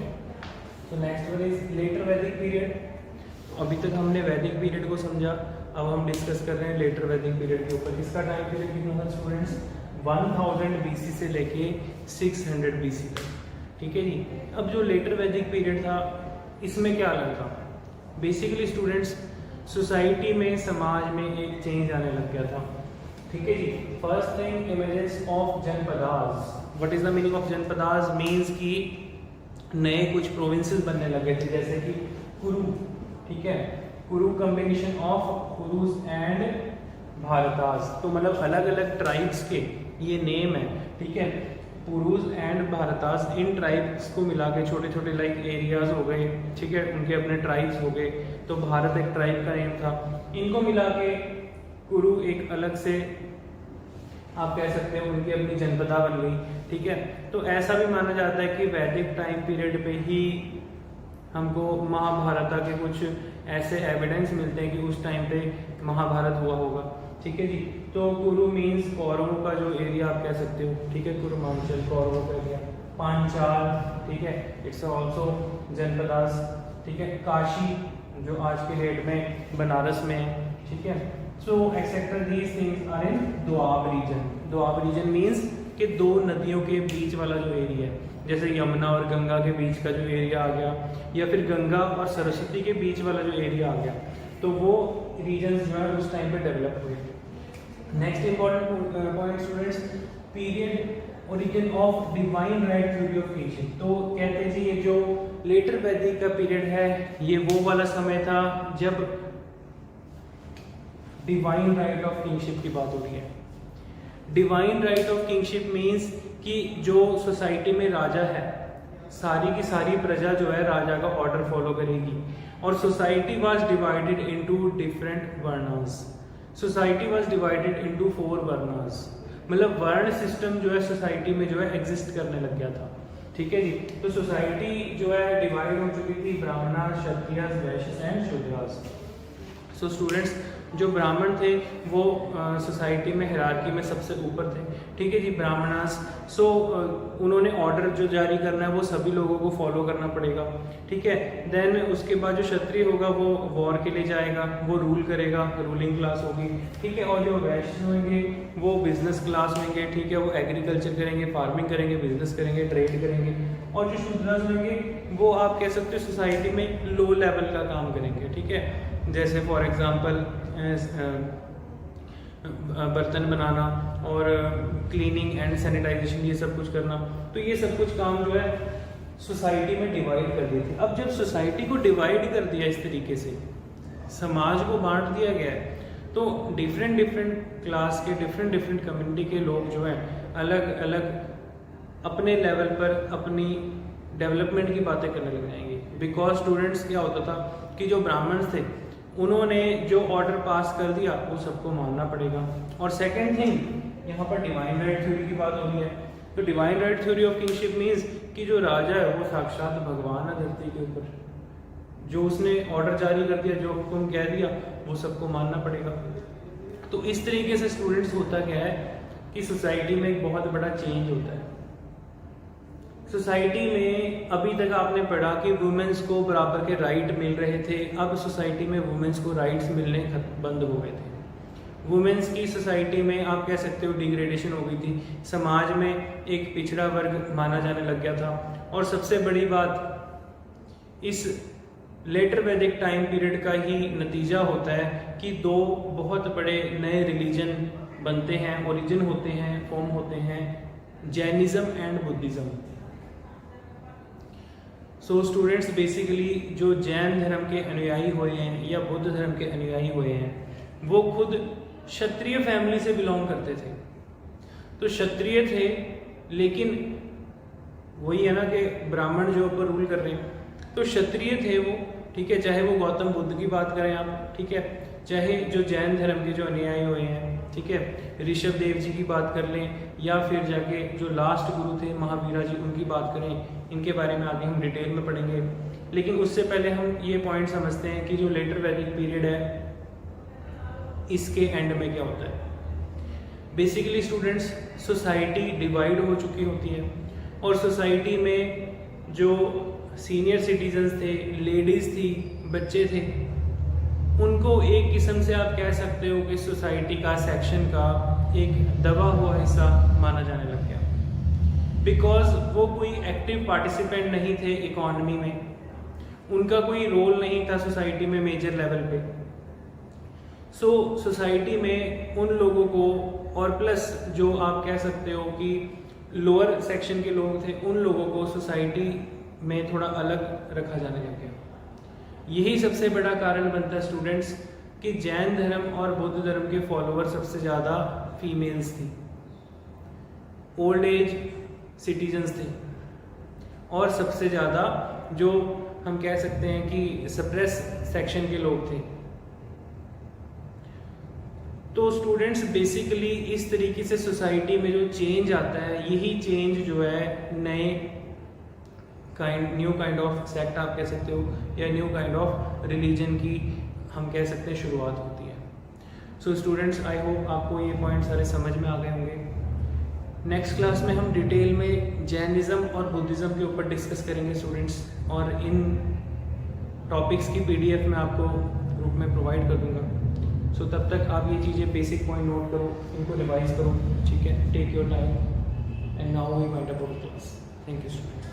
तो next one is later Vedic period. अभी तक हमने वैदिक पीरियड को समझा, अब हम डिस्कस कर रहे हैं लेटर वैदिक पीरियड के ऊपर। इसका टाइम पीरियड कितना था स्टूडेंट्स? 1000 BC से लेके 600 BC तक, ठीक है जी। अब जो लेटर वैदिक पीरियड था इसमें क्या अलग था? बेसिकली स्टूडेंट्स सोसाइटी में, समाज में एक चेंज आने लग गया था, ठीक है जी। First thing, images of janapadas. What is the meaning of janapadas? Means कि नए कुछ प्रोविंसेस बनने लगे थे, जैसे कि कुरु, ठीक है। कुरु कॉम्बिनेशन ऑफ कुरुस एंड भारतास, तो मतलब अलग अलग ट्राइब्स के ये नेम है, ठीक है। पुरुष एंड भारतास, इन ट्राइब्स को मिला के छोटे छोटे लाइक एरियाज हो गए, ठीक है, उनके अपने ट्राइब्स हो गए। तो भारत एक ट्राइब का नेम था, इनको मिला के कुरु एक अलग से आप कह सकते हैं उनकी अपनी जनपदा बन गई, ठीक है। तो ऐसा भी माना जाता है कि वैदिक टाइम पीरियड पे ही हमको महाभारत के कुछ ऐसे एविडेंस मिलते हैं कि उस टाइम पे महाभारत हुआ होगा, ठीक है जी। तो कुरु मीन्स कौरवों का जो एरिया आप कह सकते हो, ठीक है, कुरुमांचल कौरवों का एरिया। पांचाल, ठीक है, इट्स ऑल्सो जनपदास, ठीक है। काशी जो आज के डेट में बनारस में है, ठीक है। So etcetera these things are in Doab region. Doab region means कि दो नदियों के बीच वाला जो एरिया है, जैसे यमुना और गंगा के बीच का जो एरिया आ गया, या फिर गंगा और सरस्वती के बीच वाला जो एरिया आ गया, तो वो रीजन जो है उस टाइम पे डेवलप हुए। Next important point students, period origin of divine right theory of kingship. तो कहते हैं जी ये जो लेटर वैदिक का पीरियड है, ये वो वाला समय था जब डिवाइन राइट ऑफ किंगशिप की बात हो रही है। Divine right of kingship means कि जो सोसाइटी में राजा है, सारी की सारी प्रजा जो है राजा का ऑर्डर फॉलो करेगी। और society was divided into different varnas. Society was divided into 4 varnas, मतलब वर्ण सिस्टम जो है सोसाइटी में जो है एग्जिस्ट करने लग गया था, ठीक है जी। तो सोसाइटी जो है डिवाइड हो चुकी थी ब्राह्मण, क्षत्रिय, वैश्य एंड शूद्रास। सो स्टूडेंट्स, जो ब्राह्मण थे वो सोसाइटी में हिरार्की में सबसे ऊपर थे, ठीक है जी, ब्राह्मणास। सो उन्होंने ऑर्डर जो जारी करना है वो सभी लोगों को फॉलो करना पड़ेगा, ठीक है। देन उसके बाद जो क्षत्रिय होगा वो वॉर के लिए जाएगा, वो रूल करेगा, रूलिंग क्लास होगी, ठीक है। और जो वैश्य होंगे वो बिजनेस क्लास होंगे, ठीक है, वो एग्रीकल्चर करेंगे, फार्मिंग करेंगे, बिजनेस करेंगे, ट्रेड करेंगे। और जो शूद्रास होंगे वो आप कह सकते हो सोसाइटी में लो लेवल का काम करेंगे, ठीक है। जैसे फॉर एग्जांपल बर्तन बनाना और क्लीनिंग एंड सैनिटाइजेशन, ये सब कुछ करना। तो ये सब कुछ काम जो है सोसाइटी में डिवाइड कर दिए थे। अब जब सोसाइटी को डिवाइड कर दिया इस तरीके से, समाज को बांट दिया गया है, तो डिफरेंट क्लास के डिफरेंट कम्युनिटी के लोग जो हैं अलग अलग अपने लेवल पर अपनी डेवलपमेंट की बातें करने लग जाएंगे। बिकॉज स्टूडेंट्स क्या होता था कि जो ब्राह्मण थे उन्होंने जो ऑर्डर पास कर दिया वो सबको मानना पड़ेगा। और सेकंड थिंग, यहाँ पर डिवाइन राइट थ्योरी की बात हो रही है। तो divine right theory of kingship means कि जो राजा है वो साक्षात भगवान है धरती के ऊपर, जो उसने ऑर्डर जारी कर दिया, जो हुक्म कह दिया, वो सबको मानना पड़ेगा। तो इस तरीके से स्टूडेंट्स होता क्या है कि सोसाइटी में एक बहुत बड़ा चेंज होता है। सोसाइटी में अभी तक आपने पढ़ा कि वुमेन्स को बराबर के राइट मिल रहे थे, अब सोसाइटी में वुमेन्स को राइट्स मिलने बंद हो गए थे। वुमेन्स की सोसाइटी में आप कह सकते हो डिग्रेडेशन हो गई थी, समाज में एक पिछड़ा वर्ग माना जाने लग गया था। और सबसे बड़ी बात, इस लेटर वैदिक टाइम पीरियड का ही नतीजा होता है कि दो बहुत बड़े नए रिलीजन बनते हैं, ओरिजिन होते हैं, फॉर्म होते हैं, Jainism and Buddhism. So students, basically जो जैन धर्म के अनुयायी हुए हैं या बुद्ध धर्म के अनुयायी हुए हैं, वो खुद क्षत्रिय फैमिली से बिलोंग करते थे। तो क्षत्रिय थे, लेकिन वही है ना कि ब्राह्मण जो ऊपर रूल कर रहे हैं, तो क्षत्रिय थे वो, ठीक है। चाहे वो गौतम बुद्ध की बात करें आप, ठीक है, चाहे जो जैन धर्म के जो अनुयायी हुए हैं, ठीक है, ऋषभ देव जी की बात कर लें, या फिर जाके जो लास्ट गुरु थे महावीरा जी, उनकी बात करें, इनके बारे में आगे हम डिटेल में पढ़ेंगे। लेकिन उससे पहले हम ये पॉइंट समझते हैं कि जो लेटर वैदिक पीरियड है इसके एंड में क्या होता है। बेसिकली स्टूडेंट्स, सोसाइटी डिवाइड हो चुकी होती है और सोसाइटी में जो सीनियर सिटीजन्स थे, लेडीज़ थी, बच्चे थे, उनको एक किस्म से आप कह सकते हो कि सोसाइटी का, सेक्शन का एक दबा हुआ हिस्सा माना जाने लग गया। बिकॉज वो कोई एक्टिव पार्टिसिपेंट नहीं थे इकॉनमी में, उनका कोई रोल नहीं था सोसाइटी में मेजर लेवल पे। सो सोसाइटी में उन लोगों को, और प्लस जो आप कह सकते हो कि लोअर सेक्शन के लोग थे, उन लोगों को सोसाइटी में थोड़ा अलग रखा जाने लग गया। यही सबसे बड़ा कारण बनता है स्टूडेंट्स कि जैन धर्म और बौद्ध धर्म के फॉलोअर सबसे ज़्यादा फीमेल्स थी, ओल्ड एज सिटीजन्स थे, और सबसे ज़्यादा जो हम कह सकते हैं कि सप्रेस सेक्शन के लोग थे। तो स्टूडेंट्स बेसिकली इस तरीके से सोसाइटी में जो चेंज आता है, यही चेंज जो है नए न्यू काइंड ऑफ सेक्ट आप कह सकते हो, या न्यू काइंड ऑफ रिलीजन की हम कह सकते हैं शुरुआत होती है। सो स्टूडेंट्स, आई होप आपको ये पॉइंट सारे समझ में आ गए होंगे। नेक्स्ट क्लास में हम डिटेल में जैनिज़्म और बुद्धिज़्म के ऊपर डिस्कस करेंगे स्टूडेंट्स, और इन टॉपिक्स की PDF मैं आपको ग्रुप में प्रोवाइड कर दूंगा। सो तब तक आप ये चीज़ें बेसिक पॉइंट नोट करो, इनको रिवाइज करो, ठीक है। Take your time and now we wind up our class. Thank you student.